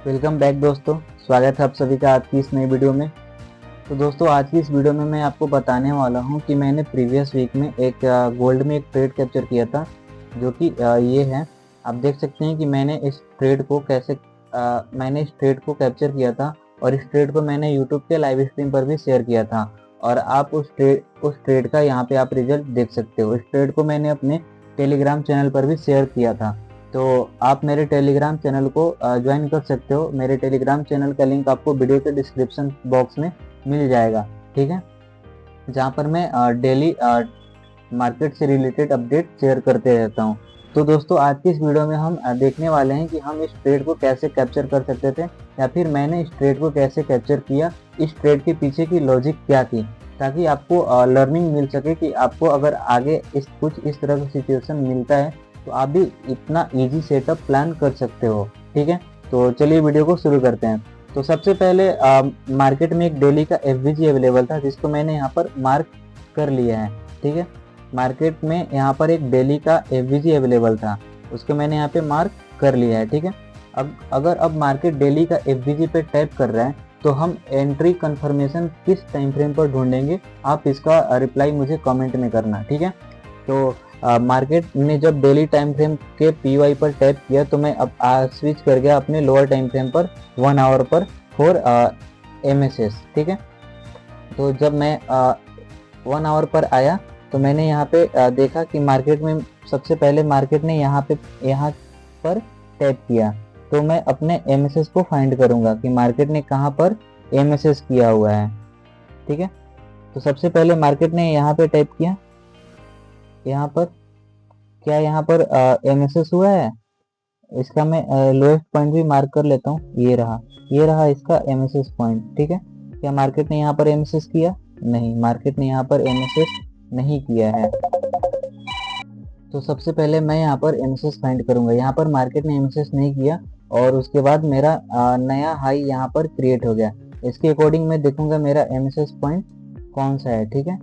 Welcome back दोस्तों। स्वागत है आप सभी का आज की इस नई वीडियो में। तो दोस्तों आज की इस वीडियो में मैं आपको बताने वाला हूं कि मैंने प्रीवियस वीक में एक गोल्ड में एक ट्रेड कैप्चर किया था, जो कि ये है। आप देख सकते हैं कि मैंने इस ट्रेड को कैप्चर किया था और इस ट्रेड को मैंने यूट्यूब के लाइव स्ट्रीम पर भी शेयर किया था और आप उस ट्रेड का यहाँ पे आप रिजल्ट देख सकते हो। इस ट्रेड को मैंने अपने टेलीग्राम चैनल पर भी शेयर किया था, तो आप मेरे टेलीग्राम चैनल को ज्वाइन कर सकते हो। मेरे टेलीग्राम चैनल का लिंक आपको वीडियो के डिस्क्रिप्शन बॉक्स में मिल जाएगा, ठीक है, जहाँ पर मैं डेली मार्केट से रिलेटेड अपडेट शेयर करते रहता हूँ। तो दोस्तों आज की इस वीडियो में हम देखने वाले हैं कि हम इस ट्रेड को कैसे कैप्चर कर सकते थे या फिर मैंने इस ट्रेड को कैसे कैप्चर किया, इस ट्रेड के पीछे की लॉजिक क्या थी, ताकि आपको लर्निंग मिल सके कि आपको अगर आगे कुछ इस तरह का सिचुएशन मिलता है तो आप भी इतना इजी सेटअप प्लान कर सकते हो, ठीक है। तो चलिए वीडियो को शुरू करते हैं। तो सबसे पहले मार्केट में एक डेली का एफवीजी अवेलेबल था जिसको मैंने यहाँ पर मार्क कर लिया है, ठीक है। मार्केट में यहाँ पर एक डेली का एफवीजी अवेलेबल था, उसको मैंने यहाँ पे मार्क कर लिया है, ठीक है। अब मार्केट डेली का एफवीजी पे टैप कर रहा है तो हम एंट्री कंफर्मेशन किस टाइम फ्रेम पर ढूंढेंगे, आप इसका रिप्लाई मुझे कमेंट में करना, ठीक है। तो मार्केट ने जब डेली टाइम फ्रेम के पीवाई पर टैप किया तो मैं अब स्विच कर गया अपने लोअर टाइम फ्रेम पर 1 आवर पर फॉर एमएसएस, ठीक है। तो जब मैं 1 आवर पर आया तो मैंने यहाँ पे देखा कि मार्केट में सबसे पहले मार्केट ने यहाँ पर टैप किया, तो मैं अपने एमएसएस को फाइंड करूंगा कि मार्केट ने कहाँ पर एमएसएस किया हुआ है, ठीक है। तो सबसे पहले मार्केट ने यहाँ पे टैप किया, यहाँ पर क्या यहाँ पर एमएसएस हुआ है, इसका मैं लोएस्ट पॉइंट भी मार्क कर लेता हूँ। ये रहा इसका एमएसएस पॉइंट, ठीक है। क्या मार्केट ने यहाँ पर एमएसएस किया? नहीं, मार्केट ने यहाँ पर एमएसएस नहीं किया है। तो सबसे पहले मैं यहाँ पर एमएसएस फाइंड करूंगा। यहाँ पर मार्केट ने एमएसएस नहीं किया और उसके बाद मेरा नया हाई यहाँ पर क्रिएट हो गया। इसके अकॉर्डिंग मैं देखूंगा मेरा एमएसएस पॉइंट कौन सा है, ठीक है।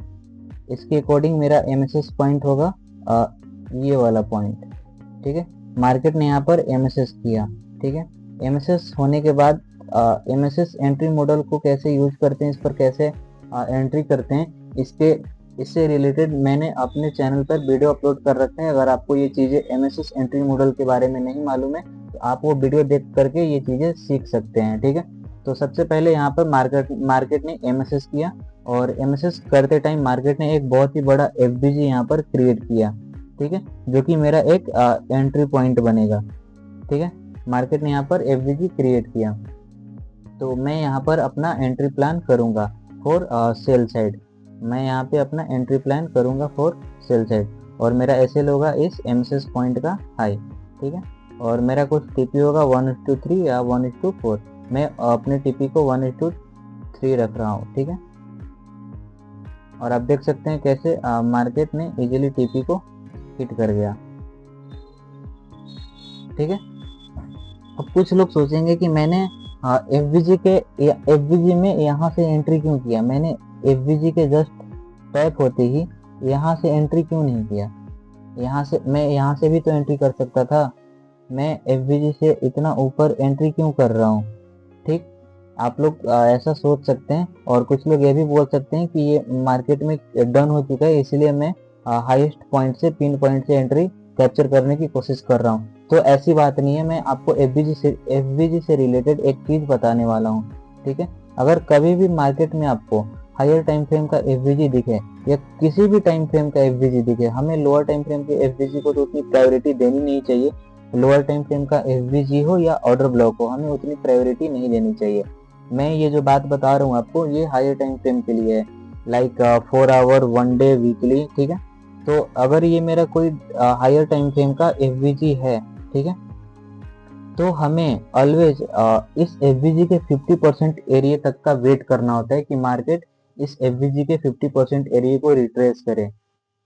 इसके अकॉर्डिंग मेरा एमएसएस पॉइंट होगा ये वाला पॉइंट, ठीक है। मार्केट ने यहाँ पर एमएसएस किया, ठीक है। एमएसएस होने के बाद एमएसएस एंट्री मॉडल को कैसे यूज करते हैं, इस पर कैसे एंट्री करते हैं, इससे रिलेटेड मैंने अपने चैनल पर वीडियो अपलोड कर रखे हैं। अगर आपको ये चीज़ें एमएसएस एंट्री मॉडल के बारे में नहीं मालूम है तो आप वो वीडियो देख करके ये चीज़ें सीख सकते हैं, ठीक है। तो सबसे पहले यहाँ पर मार्केट ने एमएसएस किया और एमएसएस करते टाइम मार्केट ने एक बहुत ही बड़ा एफबीजी यहाँ पर क्रिएट किया, ठीक है, जो कि मेरा एक एंट्री पॉइंट बनेगा, ठीक है। मार्केट ने यहाँ पर एफबीजी क्रिएट किया तो मैं यहाँ पर अपना एंट्री प्लान करूँगा फॉर सेल साइड। मैं यहाँ पे अपना एंट्री प्लान करूँगा फॉर सेल साइड और मेरा एसएल होगा इस एमएसएस पॉइंट का हाई, ठीक है। और मेरा कुछ टीपी होगा 1:3 या 1:4। मैं अपने टीपी को 1:3 रख रहा हूँ, ठीक है। और आप देख सकते हैं कैसे मार्केट ने इजीली टीपी को हिट कर गया, ठीक है। अब कुछ लोग सोचेंगे कि मैंने एफवीजी में यहाँ से एंट्री क्यों किया, मैंने एफवीजी के जस्ट टैप होते ही यहाँ से एंट्री क्यों नहीं किया। मैं यहाँ से भी तो एंट्री कर सकता था, मैं एफवीजी से इतना ऊपर एंट्री क्यों कर रहा हूँ, ठीक। आप लोग ऐसा सोच सकते हैं और कुछ लोग ये भी बोल सकते हैं कि ये मार्केट में डन हो चुका है इसलिए मैं हाईएस्ट पॉइंट से पिन पॉइंट से एंट्री कैप्चर करने की कोशिश कर रहा हूँ। तो ऐसी बात नहीं है, मैं आपको एफवीजी से रिलेटेड एक चीज़ बताने वाला हूँ, ठीक है। अगर कभी भी मार्केट में आपको हायर टाइम फ्रेम का एफवीजी दिखे या किसी भी टाइम फ्रेम का एफवीजी दिखे, हमें लोअर टाइम फ्रेम के एफवीजी को तो उतनी प्रायोरिटी देनी नहीं चाहिए। लोअर टाइम फ्रेम का एफवीजी हो या ऑर्डर ब्लॉक हो, हमें उतनी प्रायोरिटी नहीं देनी चाहिए। मैं ये जो बात बता रहा हूँ आपको ये हायर टाइम फ्रेम के लिए है, लाइक 4 आवर, 1 डे, वीकली, ठीक है। तो अगर ये मेरा कोई हायर टाइम फ्रेम का एफवीजी है, ठीक है, तो हमें ऑलवेज इस एफवीजी के 50% एरिया तक का वेट करना होता है कि मार्केट इस एफवीजी के 50% एरिया को रिट्रेस करे,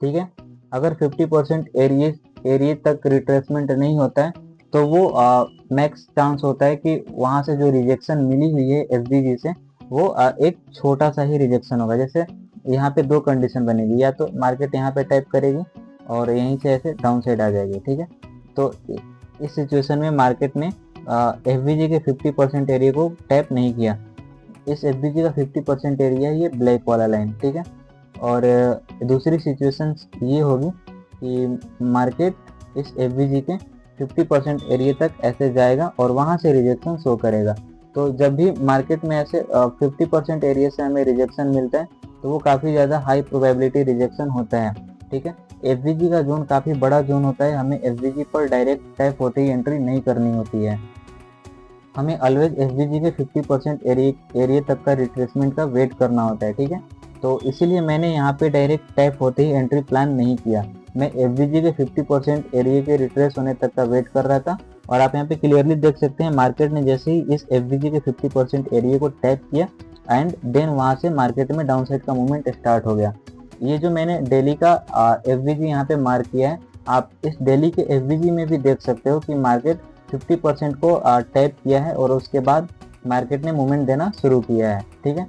ठीक है। अगर 50% एरिया तक रिट्रेसमेंट नहीं होता है तो वो मैक्स चांस होता है कि वहाँ से जो रिजेक्शन मिली हुई है एफवीजी से वो एक छोटा सा ही रिजेक्शन होगा। जैसे यहाँ पे दो कंडीशन बनेगी, या तो मार्केट यहाँ पे टाइप करेगी और यहीं से ऐसे डाउन साइड आ जाएगी, ठीक है। तो इस सिचुएशन में मार्केट ने एफवीजी के 50% एरिया को टैप नहीं किया। इस एफवीजी का 50% एरिया है ये ब्लैक वाला लाइन, ठीक है। और दूसरी सिचुएशन ये होगी कि मार्केट इस एफवीजी के 50% एरिया तक ऐसे जाएगा और वहाँ से रिजेक्शन शो करेगा। तो जब भी मार्केट में ऐसे 50% एरिया से हमें रिजेक्शन मिलता है तो वो काफ़ी ज़्यादा हाई प्रोबेबिलिटी रिजेक्शन होता है, ठीक है। एफवीजी का जोन काफ़ी बड़ा जोन होता है, हमें एफवीजी पर डायरेक्ट टैप होते ही एंट्री नहीं करनी होती है। हमें ऑलवेज एफवीजी के 50% एरिया तक का रिट्रेसमेंट का वेट करना होता है, ठीक है। तो इसीलिए मैंने यहाँ पे डायरेक्ट टैप होते ही एंट्री प्लान नहीं किया। मैं एफवीजी के 50% एरिया के रिट्रेस होने तक का वेट कर रहा था और आप यहाँ पे क्लियरली देख सकते हैं मार्केट ने जैसे ही इस एफवीजी के 50% एरिया को टैप किया एंड देन वहाँ से मार्केट में डाउन साइड का मूवमेंट स्टार्ट हो गया। ये जो मैंने डेली का एफवीजी यहाँ पे मार्क किया है, आप इस डेली के एफवीजी में भी देख सकते हो कि मार्केट 50% को टैप किया है और उसके बाद मार्केट ने मूवमेंट देना शुरू किया है, ठीक है।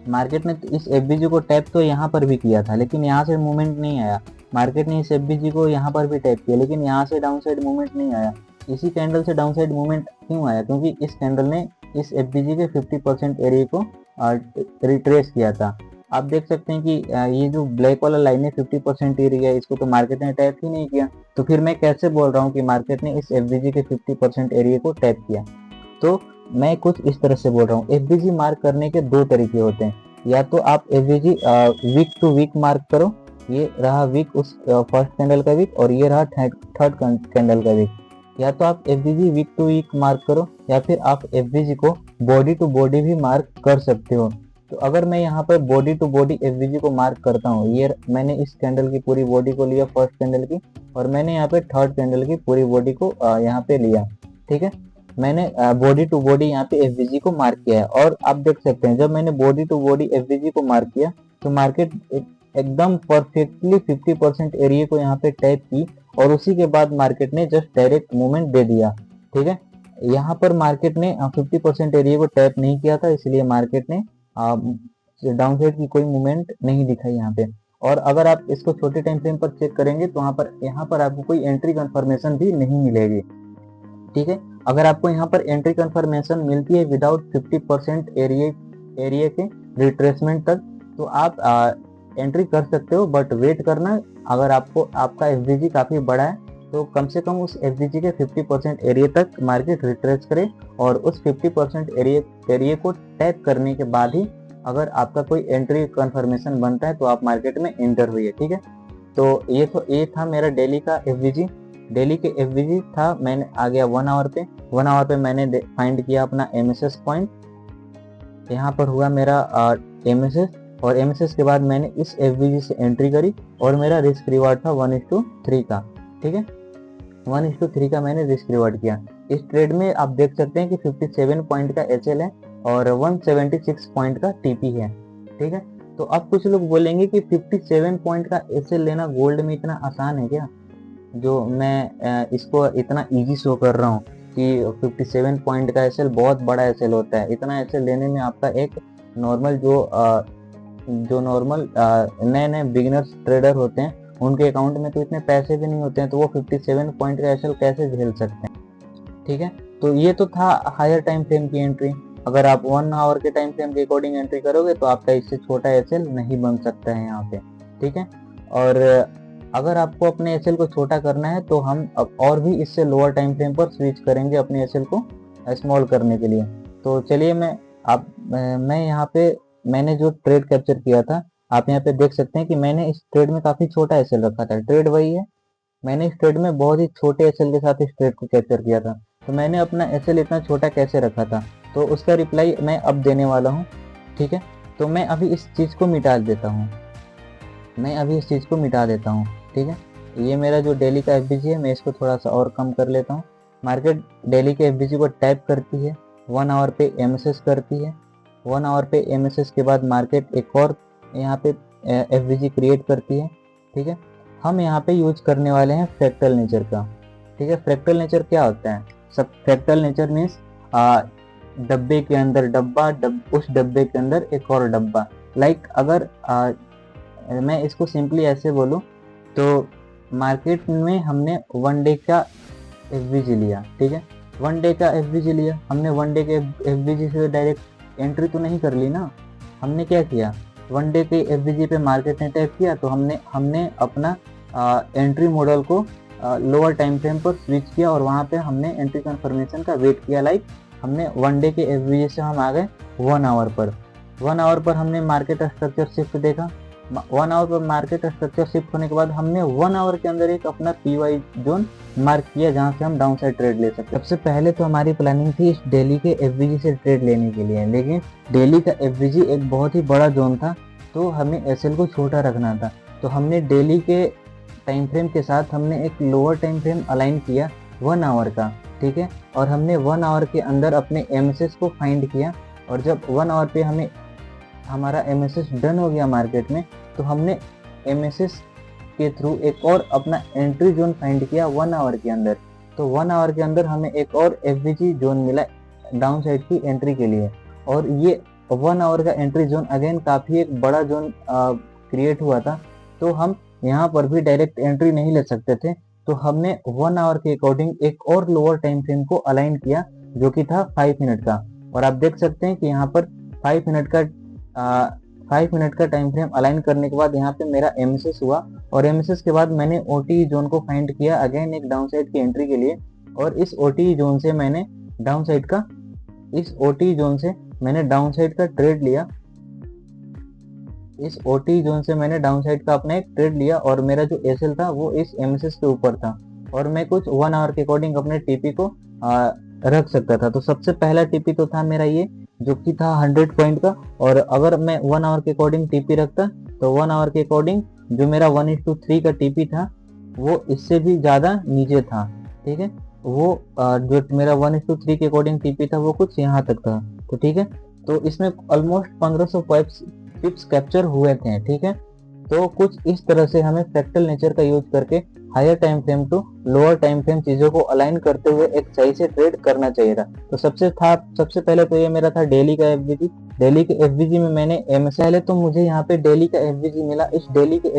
मार्केट ने इस एफवीजी को टैप तो यहाँ पर भी किया था लेकिन यहाँ से मूवमेंट नहीं आया। मार्केट ने इस एफवीजी को यहाँ पर भी टैप किया लेकिन यहाँ से डाउन साइड मूवमेंट नहीं आया। इसी कैंडल से डाउन साइड मूवमेंट क्यों आया? क्योंकि इस कैंडल ने इस एफवीजी के 50% एरिया को रिट्रेस किया था। आप देख सकते हैं कि ये जो ब्लैक वाला लाइन है 50% एरिया है, इसको तो मार्केट ने टैप ही नहीं किया। तो फिर मैं कैसे बोल रहा हूँ कि मार्केट ने इस एफवीजी के 50% एरिया को टैप किया? तो मैं कुछ इस तरह से बोल रहा हूँ। एफवीजी मार्क करने के दो तरीके होते हैं, या तो आप FVG week to week mark करो, ये रहा वीक उस फर्स्ट कैंडल का वीक और ये रहा थर्ड कैंडल का वीक। या तो आप FVG week to week mark करो या फिर आप एफवीजी को बॉडी टू बॉडी भी मार्क कर सकते हो। तो अगर मैं यहाँ पर बॉडी टू बॉडी एफवीजी को मार्क करता हूँ, ये मैंने इस कैंडल की पूरी बॉडी को लिया फर्स्ट कैंडल की और मैंने यहाँ पे थर्ड कैंडल की पूरी बॉडी को यहाँ पे लिया, ठीक है। मैंने बॉडी टू बॉडी यहाँ पे एफवीजी को मार्क किया है और आप देख सकते हैं जब मैंने बॉडी टू बॉडी एफवीजी को मार्क किया तो मार्केट एकदम परफेक्टली 50% एरिया को यहाँ पे टैप की और उसी के बाद मार्केट ने जस्ट डायरेक्ट मूवमेंट दे दिया, ठीक है। यहाँ पर मार्केट ने 50% एरिया को टैप नहीं किया था, इसलिए मार्केट ने डाउन साइड की कोई मूवमेंट नहीं दिखाई यहाँ पे। और अगर आप इसको छोटे टाइम फ्रेम पर चेक करेंगे तो यहाँ पर आपको कोई एंट्री कंफर्मेशन भी नहीं मिलेगी, ठीक है। अगर आपको यहाँ पर एंट्री कंफर्मेशन मिलती है विदाउट 50% एरिया के रिट्रेसमेंट तक तो आप एंट्री कर सकते हो, बट वेट करना। अगर आपका एफवीजी काफी बड़ा है तो कम से कम उस एफवीजी के 50% एरिया तक मार्केट रिट्रेस करे और उस 50% एरिया को टैप करने के बाद ही अगर आपका कोई एंट्री कंफर्मेशन बनता है तो आप मार्केट में एंटर हुई है, ठीक है। तो ये था मेरा डेली का एफवीजी। डेली के एफवीजी था, मैंने आ गया 1 आवर पे। 1 आवर पे मैंने फाइंड किया अपना एमएसएस पॉइंट। यहाँ पर हुआ मेरा एमएसएस और एमएसएस के बाद मैंने इस एफवीजी से एंट्री करी और मेरा रिस्क रिवार्ड था 1:3 का, ठीक है। 1:3 का मैंने रिस्क रिवार्ड किया। इस ट्रेड में आप देख सकते हैं कि 57 पॉइंट का एचएल है और 176 पॉइंट का टीपी है, ठीक है। तो अब कुछ लोग बोलेंगे कि 57 पॉइंट का एचएल लेना गोल्ड में इतना आसान है क्या, जो मैं इसको इतना इजी शो कर रहा हूँ कि 57 पॉइंट का एचएल बहुत बड़ा एचएल होता है। इतना एचएल लेने में आपका एक नॉर्मल जो नॉर्मल नए बिगिनर्स ट्रेडर होते हैं उनके अकाउंट में तो इतने पैसे भी नहीं होते हैं, तो वो 57 पॉइंट का एचएल कैसे झेल सकते हैं, ठीक है। तो ये तो था हायर टाइम फ्रेम की एंट्री। अगर आप 1 आवर के टाइम फ्रेम के अकॉर्डिंग एंट्री करोगे तो आपका इससे छोटा एचएल नहीं बन सकता है यहाँ पे, ठीक है। और अगर आपको अपने एचएल को छोटा करना है तो हम अब और भी इससे लोअर टाइम फ्रेम पर स्विच करेंगे अपने एचएल को स्मॉल करने के लिए। तो चलिए मैं यहाँ पे मैंने जो ट्रेड कैप्चर किया था आप यहाँ पे देख सकते हैं कि मैंने इस ट्रेड में काफी छोटा एचएल रखा था। ट्रेड वही है, मैंने इस ट्रेड में बहुत ही छोटे एचएल के साथ इस ट्रेड को कैप्चर किया था। तो मैंने अपना एचएल इतना छोटा कैसे रखा था तो उसका रिप्लाई मैं अब देने वाला हूँ, ठीक है। तो मैं अभी इस चीज़ को मिटा देता हूँ, ठीक है। ये मेरा जो डेली का एफबीजी है मैं इसको थोड़ा सा और कम कर लेता हूँ। मार्केट डेली के एफबीजी को टैप करती है, 1 आवर पे एमएसएस करती है। 1 आवर पे एमएसएस के बाद मार्केट एक और यहाँ पे एफबीजी क्रिएट करती है, ठीक है। हम यहाँ पे यूज करने वाले हैं फ्रैक्टल नेचर का, ठीक है। फ्रैक्टल नेचर क्या होता है? सब फ्रैक्टल नेचर मीन्स डब्बे के अंदर डब्बा, उस डब्बे के अंदर एक और डब्बा। लाइक अगर मैं इसको सिंपली ऐसे बोलूँ तो मार्केट में हमने 1 डे का एफबीजी लिया, ठीक है। वन डे का एफबीजी लिया, हमने वन डे के एफबीजी से डायरेक्ट एंट्री तो नहीं कर ली ना। हमने क्या किया, वन डे के एफबीजी पे मार्केट ने टैप किया तो हमने अपना एंट्री मॉडल को लोअर टाइम फ्रेम पर स्विच किया और वहाँ पे हमने एंट्री कंफर्मेशन का वेट किया। लाइक हमने वन डे के एफबीजी से हम आ गए 1 आवर पर। 1 आवर पर हमने मार्केट स्ट्रक्चर शिफ्ट देखा। 1 आवर पर मार्केट स्ट्रक्चर शिफ्ट होने के बाद हमने 1 आवर के अंदर एक अपना पीवाई जोन मार्क किया जहाँ से हम डाउन साइड ट्रेड ले सकते। सबसे पहले तो हमारी प्लानिंग थी इस डेली के एफबीजी से ट्रेड लेने के लिए, लेकिन डेली का एफबीजी एक बहुत ही बड़ा जोन था तो हमें एसएल को छोटा रखना था। तो हमने डेली के टाइम फ्रेम के साथ हमने एक लोअर टाइम फ्रेम अलाइन किया 1 आवर का, ठीक है। और हमने 1 आवर के अंदर अपने एमएसएस को फाइंड किया और जब 1 आवर पे हमारा एमएसएस डन हो गया मार्केट में तो हमने एमएसएस के थ्रू एक और अपना एंट्री जोन फाइंड किया 1 आवर के अंदर। तो 1 आवर के अंदर हमें एक और एफबीजी जोन मिला डाउन साइड की एंट्री के लिए और ये 1 आवर का एंट्री जोन अगेन काफ़ी एक बड़ा जोन क्रिएट हुआ था। तो हम यहाँ पर भी डायरेक्ट एंट्री नहीं ले सकते थे, तो हमने 1 आवर के अकॉर्डिंग एक और लोअर टाइम फ्रेम को अलाइन किया जो कि था 5 मिनट का। और आप देख सकते हैं कि यहाँ पर 5 मिनट का टाइम फ्रेम अलाइन करने के बाद यहाँ पे मेरा एमएसएस हुआ और एमएसएस के बाद मैंने ओटीई जोन को फाइंड किया अगेन एक डाउन साइड की एंट्री के लिए। और इस ओटीई जोन से मैंने डाउन साइड का ट्रेड लिया। इस ओटी जोन से मैंने डाउन साइड का अपना एक ट्रेड लिया और मेरा जो एसएल था वो इस एमएसएस के ऊपर था और मैं कुछ 1 आवर के अकॉर्डिंग अपने टीपी को रख सकता था। तो सबसे पहला टीपी तो था मेरा ये जो कि था 100 पॉइंट का और अगर मैं 1 आवर के अकॉर्डिंग टीपी रखता तो 1 आवर के अकॉर्डिंग जो मेरा 1:3 का टीपी था वो इससे भी ज़्यादा नीचे था, ठीक है। वो जो मेरा 1:3 के अकॉर्डिंग टीपी था वो कुछ यहाँ तक था, तो ठीक है। तो इसमें ऑलमोस्ट 1500 पिप्स कैप्चर हुए थे, ठीक है। तो कुछ इस तरह से हमें फ्रैक्टल नेचर का यूज करके higher time frame to lower time frame चीजों को अलाइन करते हुए एक सही से ट्रेड करना चाहिए था। तो सबसे पहले तो ये मेरा था डेली का एफबीजी। डेली के एफबीजी में मैंने पहले तो मुझे यहाँ पे डेली का एफबीजी मिला। इस डेली के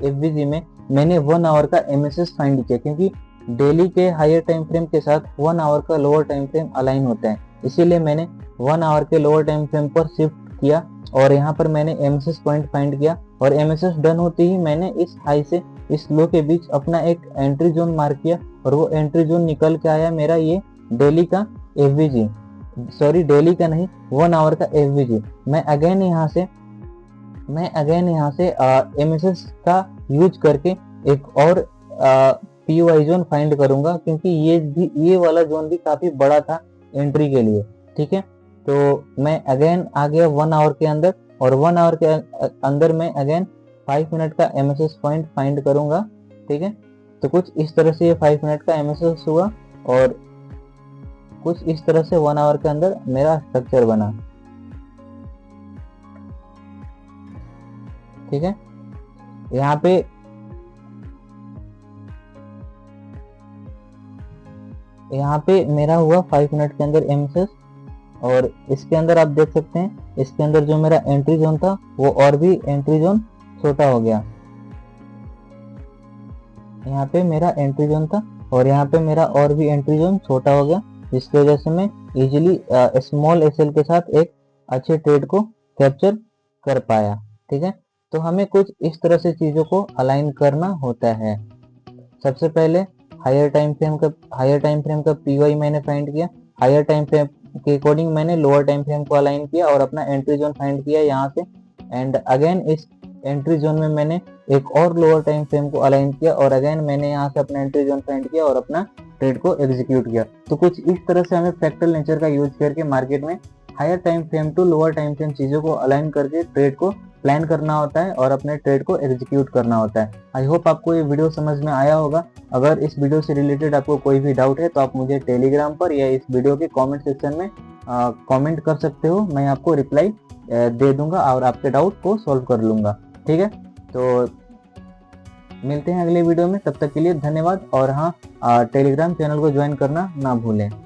एफबीजी में मैंने 1 आवर का एमएसएस फाइंड किया क्योंकि डेली के हायर टाइम फ्रेम के साथ 1 आवर का लोअर टाइम फ्रेम अलाइन होता है, इसीलिए मैंने 1 आवर के लोअर टाइम फ्रेम पर शिफ्ट किया और यहाँ पर मैंने एमएसएस पॉइंट फाइंड किया और एमएसएस डन होते ही मैंने इस हाई से इस लो के बीच अपना एक एंट्री जोन मार्क किया और वो एंट्री जोन निकल के आया मेरा ये डेली का एफबीजी, सॉरी डेली का नहीं 1 आवर का एफबीजी। मैं अगेन यहाँ से एमएसएस का यूज करके एक और पीवाई जोन फाइंड करूंगा क्योंकि ये वाला जोन भी काफी बड़ा था एंट्री के लिए, ठीक है। तो मैं अगेन आ गया 1 आवर के अंदर और 1 आवर के अंदर मैं अगेन 5 मिनट का एमएसएस पॉइंट फाइंड करूंगा, ठीक है। तो कुछ इस तरह से ये 5 मिनट का एमएसएस हुआ और कुछ इस तरह से 1 आवर के अंदर मेरा स्ट्रक्चर बना, ठीक है। यहाँ पे मेरा हुआ 5 मिनट के अंदर एमएसएस और इसके अंदर आप देख सकते हैं इसके अंदर जो मेरा एंट्री जोन था वो और भी एंट्री जोन छोटा हो गया। यहाँ पे मेरा एंट्री जोन था और यहाँ पे मेरा और भी एंट्री जोन छोटा हो गया जिसकी वजह से मैं इजीली स्मॉल एसएल के साथ एक अच्छे ट्रेड को कैप्चर कर पाया, ठीक है। तो हमें कुछ इस तरह से चीजों को अलाइन करना होता है। सबसे पहले हायर टाइम फ्रेम का पीवाई मैंने फाइंड किया, हायर टाइम फ्रेम के अकॉर्डिंग मैंने लोअर टाइम फ्रेम को अलाइन किया और अपना एंट्री जोन फाइंड किया यहाँ से एंड अगेन इस एंट्री जोन में मैंने एक और लोअर टाइम फ्रेम को अलाइन किया और अगेन मैंने यहाँ से अपना एंट्री जोन फाइंड किया और अपना ट्रेड को एग्जीक्यूट किया। तो कुछ इस तरह से हमें फ्रैक्टल नेचर का यूज करके मार्केट में higher time frame to lower time frame चीजों को अलाइन करके ट्रेड को प्लान करना होता है और अपने ट्रेड को एग्जीक्यूट करना होता है। आई होप आपको ये वीडियो समझ में आया होगा। अगर इस वीडियो से रिलेटेड आपको कोई भी डाउट है तो आप मुझे टेलीग्राम पर या इस वीडियो के कमेंट सेक्शन में कमेंट कर सकते हो, मैं आपको रिप्लाई दे दूंगा और आपके डाउट को सॉल्व कर लूंगा, ठीक है। तो मिलते हैं अगले वीडियो में, तब तक के लिए धन्यवाद और हाँ टेलीग्राम चैनल को ज्वाइन करना ना भूलें।